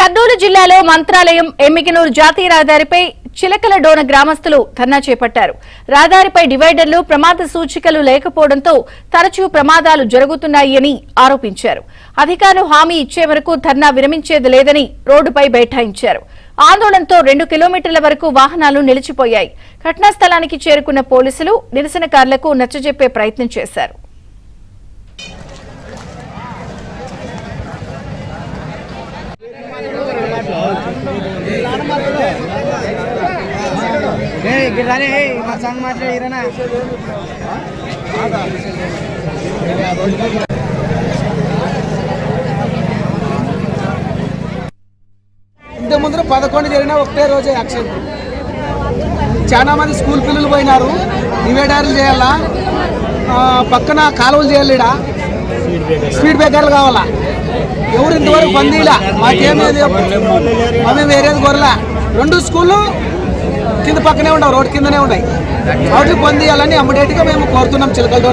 కర్నూలు జిల్లాలో మంత్రాలయం ఎమ్మిగనూరు జాతీయ రహదారిపై చిలకలడోన గ్రామస్తులు ధర్నా చేపట్టారు. రహదారిపై డివైడర్లు ప్రమాద సూచికలు లేకపోవడంతో తరచూ ప్రమాదాలు జరుగుతున్నాయని ఆరోపించారు. అధికారులు హామీ ఇచ్చే వరకు ధర్నా విరమించేది లేదని రోడ్డుపై బైఠాయించారు. ఆందోళనతో 2 కిలోమీటర్ల వరకు వాహనాలు నిలిచిపోయాయి. ఘటనా స్థలానికి చేరుకున్న పోలీసులు నిరసనకారులకు నచ్చజెప్పే ప్రయత్నం చేశారు. ఇంత ముందర 11 జరిగిన ఒకటే రోజే యాక్సిడెంట్. చాలా మంది స్కూల్ పిల్లలు పోయినారు. డివైడర్లు చేయాలా, పక్కన కాలువలు చేయాలి, స్పీడ్ బ్రేకర్లు కావాలా. ఎవరు ఇంతవరకు బందీలా, మాకేమేది మేము వేరేది కోరలా. 2 స్కూళ్ళు కింద పక్కనే ఉండవు, రోడ్డు కిందనే ఉన్నాయి. వాటికి బందీయాలని అమ్మడేట్గా మేము కోరుతున్నాం చిలకలతో.